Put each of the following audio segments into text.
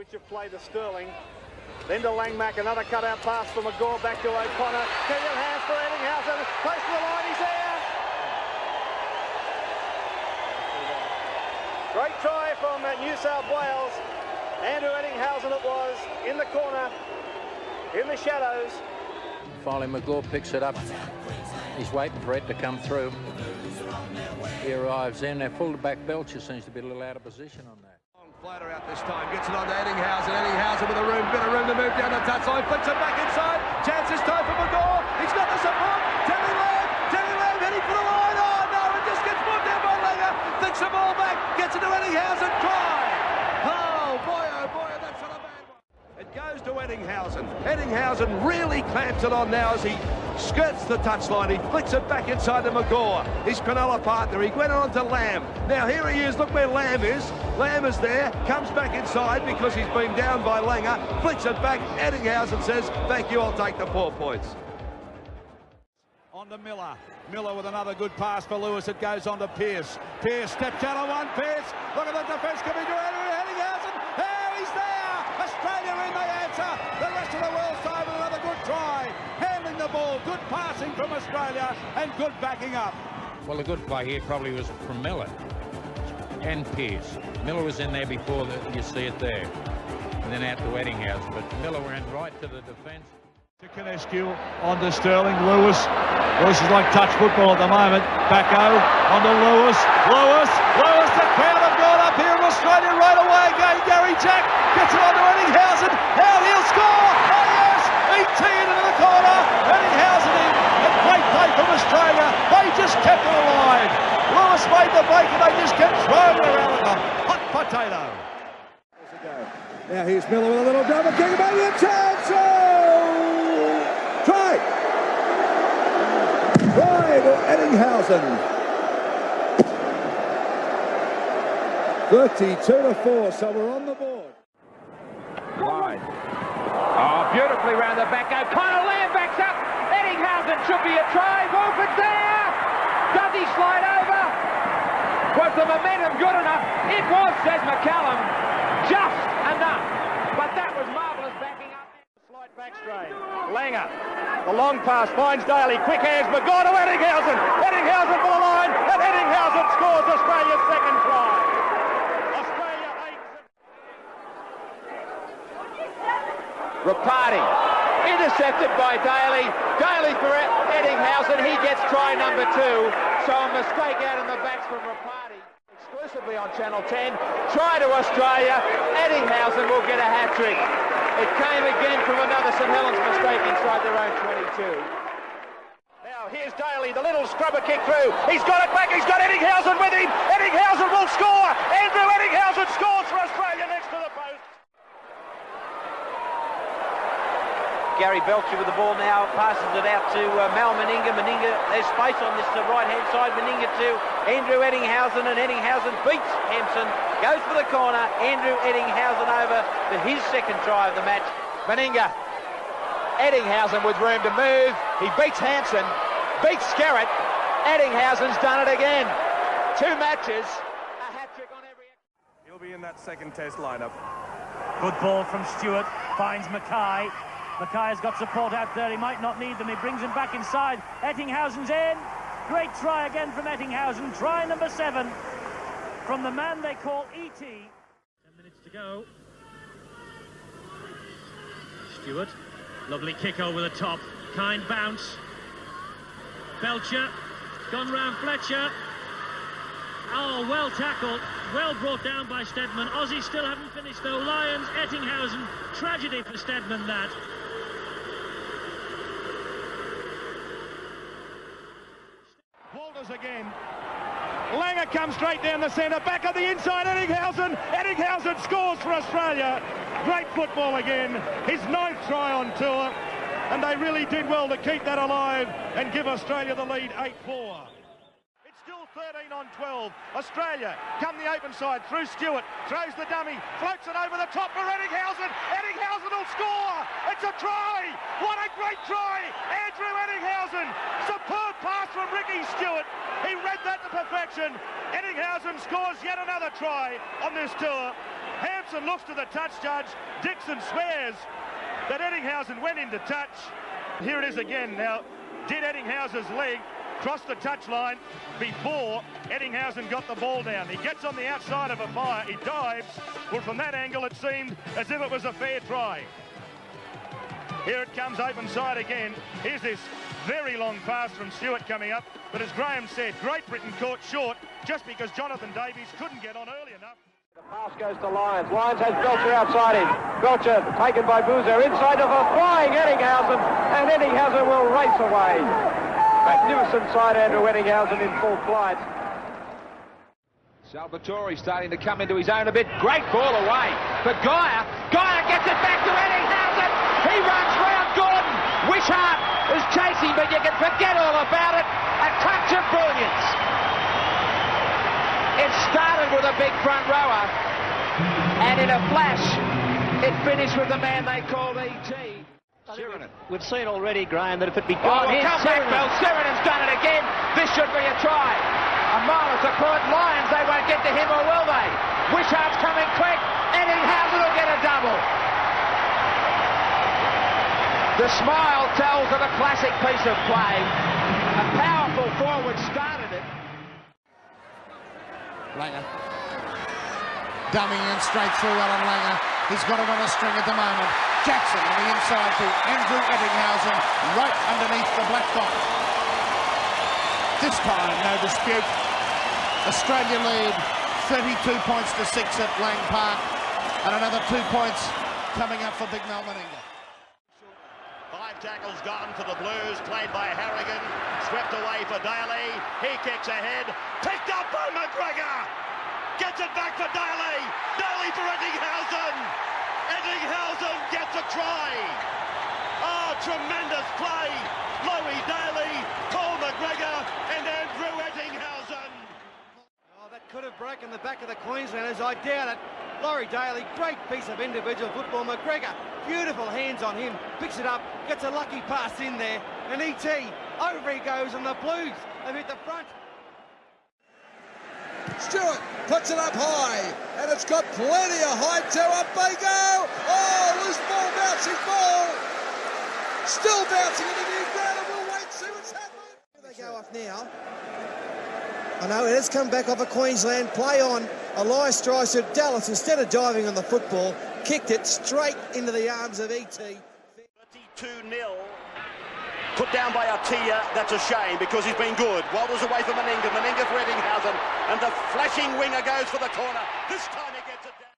Switch of play to Sterling. Then to Langmack, another cut-out pass for McGaw, back to O'Connor. Kenyon hands for Ettingshausen, close to the line, he's there! Great try from New South Wales. Andrew Ettingshausen it was, in the corner, in the shadows. Finally McGaw picks it up. He's waiting for it to come through. He arrives in. Their fullback Belcher seems to be a little out of position on that. Floater out this time, gets it on to Ettingshausen. Ettingshausen with a bit of room to move down the touchline, flicks it back inside. Chance this time for McGaw. He's got the support. Terry Lamb heading for the line. Oh no, it just gets put down by Langer. Thinks the ball back, gets it to Ettingshausen. Try. Oh boy, that's not a bad one. It goes to Ettingshausen. Ettingshausen really clamps it on now as he skirts the touchline. He flicks it back inside to McGaw, his Cronulla partner. He went on to Lamb. Now here he is. Look where Lamb is. Lamb is there, comes back inside because he's been down by Langer, flicks it back. Ettingshausen says, thank you, I'll take the 4 points. On to Miller. Miller with another good pass for Lewis. It goes on to Pearce. Pearce steps out on one. Pearce, look at the defence coming to Ettingshausen. There, he's there. Australia in the answer. The rest of the world side with another good try. Handling the ball, good passing from Australia and good backing up. Well, the good play here probably was from Miller and Pearce. Miller was in there before you see it there. And then out to Ettingshausen. But Miller went right to the defence. To Canescu, on to Sterling. Lewis is like touch football at the moment. Backo, on to Lewis. The crowd have gone up here in Australia right away. Again, Gary Jack gets it on to Ettingshausen. Out, he'll score. Oh yes, E.T. into the corner. Ettingshausen in. A great play from Australia. They just kept it alive. Lewis made the break and they just kept throwing it around like a hot potato. Now here's Miller with a little double kick. Maybe a chance. Try to Ettingshausen. 32-4, so we're on the board. Wide. Oh, beautifully round the back. O'Connor, Lamb backs up. Ettingshausen should be a try. Wolford's there. Does he slide over? Was the momentum good enough? It was, says McCallum. Just enough. But that was marvellous backing up. Slight back strain. Langer. The long pass finds Daly. Quick hands. McGaw to Ettingshausen. Ettingshausen for the line. And Ettingshausen scores Australia's second try. Australia 8. Rapati. Intercepted by Daly. Daly for Ettingshausen. He gets try number 2. So a mistake out in the backs from Rapati. Exclusively on Channel 10. Try to Australia. Ettingshausen will get a hat-trick. It came again from another St Helens mistake inside their own 22. Now here's Daly, the little scrubber kick through. He's got it back, he's got Ettingshausen with him. Ettingshausen will score. Andrew Ettingshausen scores for Australia next to the post. Gary Belcher with the ball now, passes it out to Mal Meninga. Meninga, there's space on this right-hand side. Meninga to Andrew Ettingshausen, and Ettingshausen beats Hampson, goes for the corner. Andrew Ettingshausen over to his second try of the match. Meninga. Ettingshausen with room to move. He beats Hampson, beats Skerritt. Ettinghausen's done it again. 2 matches, a hat-trick on every... He'll be in that second test lineup. Good ball from Stewart, finds Mackay. Mackay has got support out there. He might not need them. He brings him back inside. Ettinghausen's in. Great try again from Ettingshausen. Try number 7 from the man they call E.T. 10 minutes to go. Stewart. Lovely kick over the top. Kind bounce. Belcher. Gone round Fletcher. Oh, well tackled. Well brought down by Steadman. Aussie still haven't finished though. Lions, Ettinghausen. Tragedy for Steadman, that. Walters again. Langer comes straight down the centre, back on the inside, Ettingshausen. Ettingshausen scores for Australia. Great football again. His 9th try on tour. And they really did well to keep that alive and give Australia the lead 8-4. It's still 13 on 12. Australia come the open side through Stewart. Throws the dummy, floats it over the top for Ettingshausen. Ettingshausen will score. It's a try. What a great try. Andrew Ettingshausen. Superb pass from Ricky Stewart. He read that to perfection. Ettingshausen scores yet another try on this tour. Hampson looks to the touch judge. Dixon swears that Ettingshausen went into touch. Here it is again now. Did Ettinghausen's leg cross the touchline before Ettingshausen got the ball down? He gets on the outside of a fire. He dives. Well, from that angle, it seemed as if it was a fair try. Here it comes open side again. Here's this very long pass from Stewart coming up. But as Graham said, Great Britain caught short just because Jonathan Davies couldn't get on early enough. The pass goes to Lyons. Lyons has Belcher outside him. Belcher taken by Boozer. Inside of a flying Ettinghausen. And Ettinghausen will race away. Magnificent side, Andrew Ettinghausen in full flight. Salvatore starting to come into his own a bit. Great ball away. But Geyer gets it back to Ettinghausen. He runs round Gordon. Wishart is chasing, but you can forget all about it. A touch of brilliance. It started with a big front rower, and in a flash, it finished with the man they called E.T. We've seen already, Graham, that if it be gone, come back, Bell. Sirenen's done it again. This should be a try. A mile to Court. Lyons, they won't get to him, or will they? Wishart's coming quick. Ettinghausen will get a double. The smile tells of a classic piece of play. A powerful forward started it. Langer. Dumming in straight through Alan Langer. He's got it on a string at the moment. Jackson on the inside to Andrew Ettinghausen, right underneath the black dot. This time, no dispute. Australia lead 32 points to 6 at Lang Park. And another 2 points coming up for Big Mel Meninga. 5 tackles gone for the Blues, played by Harrigan, swept away for Daly, he kicks ahead, picked up by McGregor, gets it back for Daly, Daly for Ettinghausen, Ettinghausen gets a try. Oh, tremendous play, Lowie Daly, Paul McGregor and Andrew Ettinghausen. Oh, that could have broken the back of the Queenslanders, I doubt it. Laurie Daly, great piece of individual football. McGregor, beautiful hands on him, picks it up, gets a lucky pass in there, and E.T., over he goes, and the Blues have hit the front. Stewart puts it up high, and it's got plenty of height to up they go. Oh, loose ball, bouncing ball. Still bouncing into the ground, and we'll wait and see what's happening. Here they go off now. I know it has come back off of Queensland. Play on. Elias Strycer. Dallas, instead of diving on the football, kicked it straight into the arms of E.T. 32-0. Put down by Artia. That's a shame because he's been good. Walters away from Meninga. Meninga for Ettinghausen. And the flashing winger goes for the corner. This time he gets it down.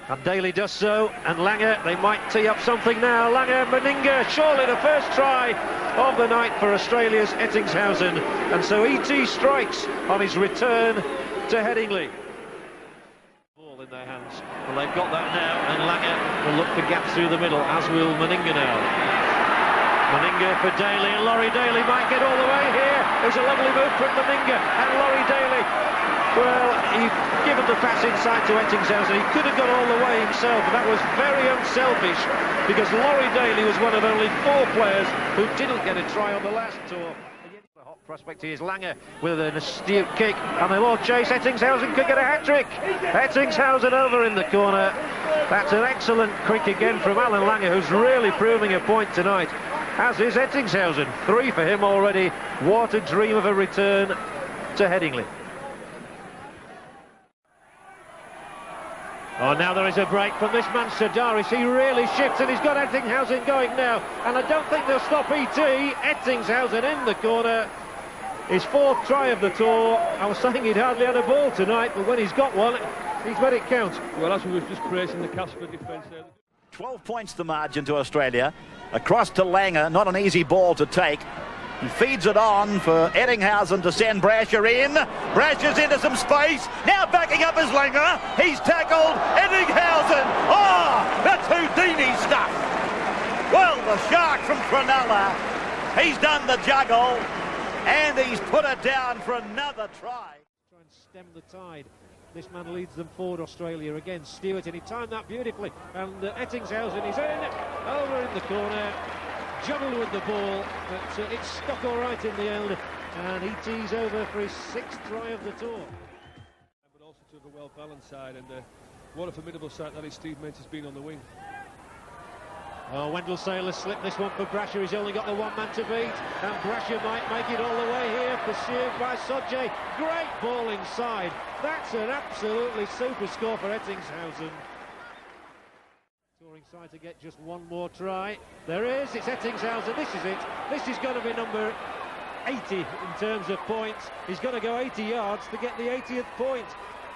And Daly does so, and Langer, they might tee up something now. Langer, Meninga, surely the first try of the night for Australia's Ettingshausen. And so E.T. strikes on his return to Headingley. Ball in their hands. Well, they've got that now, and Langer will look for gaps through the middle, as will Meninga now. Meninga for Daly, and Laurie Daly might get all the way here. There's a lovely move from Meninga and Laurie Daly. Well, he given the pass inside to Ettingshausen. He could have got all the way himself, and that was very unselfish because Laurie Daly was one of only 4 players who didn't get a try on the last tour. The hot prospect here is Langer with an astute kick, and they'll all chase. Ettingshausen could get a hat-trick. Ettingshausen over in the corner. That's an excellent kick again from Alan Langer, who's really proving a point tonight, as is Ettingshausen. 3 for him already. What a dream of a return to Headingley. Oh, now there is a break from this man, Sadaris. He really shifts, and he's got Ettinghausen going now. And I don't think they'll stop E.T. Ettingshausen in the corner. His 4th try of the tour. I was saying he'd hardly had a ball tonight, but when he's got one, he's made it count. Well, as we were just praising the Casper defence there. 12 points the margin to Australia. Across to Langer, not an easy ball to take. He feeds it on for Ettinghausen to send Brasher in. Brasher's into some space. Now backing up is Langer. He's tackled Ettinghausen. Oh, that's Houdini stuff. Well, the shark from Cronulla, he's done the juggle, and he's put it down for another try. Try and stem the tide. This man leads them forward, Australia again. Stewart, and he timed that beautifully. And Ettingshausen is in, over in the corner. Juggled with the ball, but it's stuck all right in the end, and E.T.'s over for his 6th try of the tour. But also to the well-balanced side, and What a formidable sight that is. Steve Menzies being on the wing. Oh, Wendell Sailor slipped this one for Brasher. He's only got the one man to beat, and Brasher might make it all the way here, pursued by Sodje. Great ball inside. That's an absolutely super score for Ettingshausen. Touring side to get just one more try. There is, it's Ettingshausen. This is it. This is going to be number 80 in terms of points. He's got to go 80 yards to get the 80th point.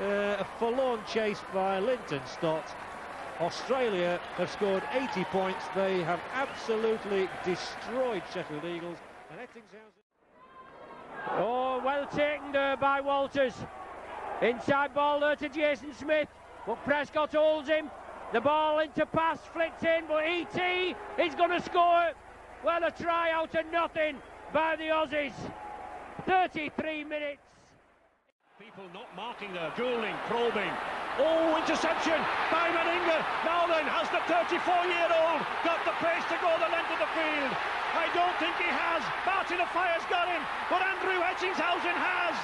A forlorn chase by Linton Stott. Australia have scored 80 points. They have absolutely destroyed Sheffield Eagles. And Ettingshausen... Oh, well taken there by Walters. Inside ball there to Jason Smith, but Prescott holds him. The ball into pass, flicked in, but E.T. is going to score. Well, a try out of nothing by the Aussies. 33 minutes. People not marking there, Goulding, probing. Oh, interception by Meninga. Now then, has the 34-year-old got the pace to go the length of the field? I don't think he has. Martin Affire's got him, but Andrew Ettingshausen has.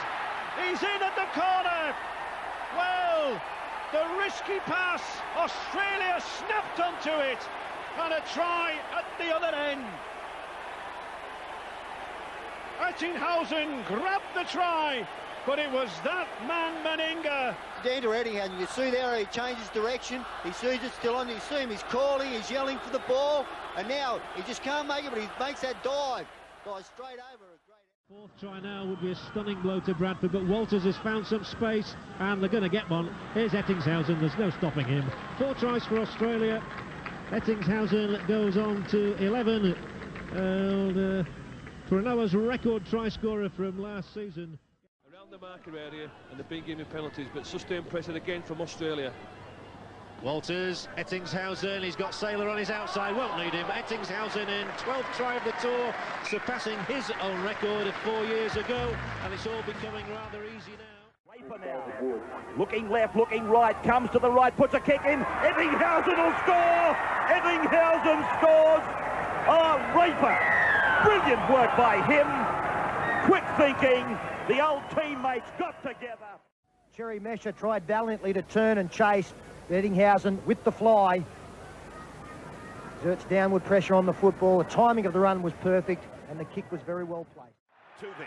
He's in at the corner. Well, the risky pass. Australia snapped onto it. And a try at the other end. Ettingshausen grabbed the try, but it was that man Meninga. Andrew Ettingshausen, you see there he changes direction, he sees it still on, you see him, he's calling, he's yelling for the ball, and now he just can't make it, but he makes that dive straight over. Fourth try now would be a stunning blow to Bradford, but Walters has found some space, and they're going to get one. Here's Ettingshausen, there's no stopping him. 4 tries for Australia. Ettingshausen goes on to 11, and Cronulla's record try scorer from last season. The marker area, and they've been giving penalties, but sustained pressure again from Australia. Walters, Ettingshausen, he's got Sailor on his outside, won't need him. Ettingshausen in 12th try of the tour, surpassing his own record of 4 years ago, and it's all becoming rather easy now. Raper now, looking left, looking right, comes to the right, puts a kick in, Ettingshausen will score! Ettingshausen scores! Oh, Raper! Brilliant work by him, quick thinking. The old teammates got together. Cherry Mesher tried valiantly to turn and chase Ettingshausen with the fly. Exerts downward pressure on the football. The timing of the run was perfect, and the kick was very well placed. Tuvey.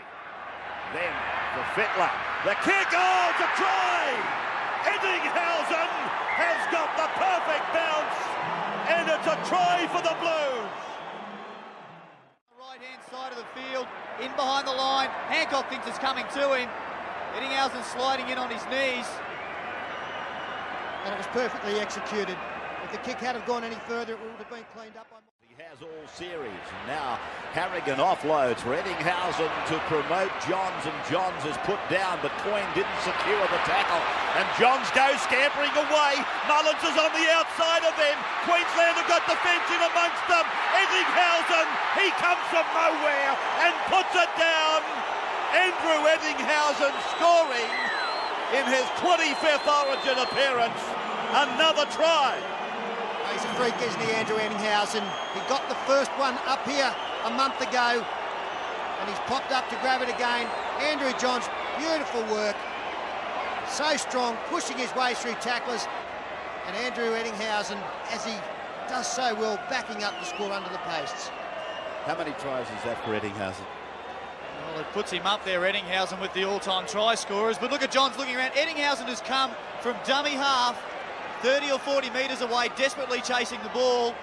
Then for Fittler. The kick, oh, it's a try! Ettingshausen has got the perfect bounce, and it's a try for the Blues. Right-hand side of the field, in behind the line. Hancock thinks it's coming to him. Ettingshausen sliding in on his knees. And it was perfectly executed. If the kick had gone any further, it would have been cleaned up by... He has all series. And now Harrigan offloads for Ettingshausen to promote Johns, and Johns is put down, but Coyne didn't secure the tackle. And Johns goes scampering away. Mullins is on the outside of them. Queensland have got the fence in amongst them. Ettingshausen, he comes from nowhere and puts it down. Andrew Ettingshausen scoring in his 25th Origin appearance. Another try. He's a freak, isn't he, Andrew Ettingshausen? He got the first one up here a month ago, and he's popped up to grab it again. Andrew Johns, beautiful work. So strong, pushing his way through tacklers. And Andrew Ettingshausen, as he does so well, backing up the score under the posts. How many tries is that for Ettingshausen? Well, it puts him up there, Ettingshausen, with the all-time try scorers. But look at Johns looking around. Ettingshausen has come from dummy half, 30 or 40 metres away, desperately chasing the ball.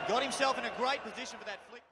Got himself in a great position for that flick.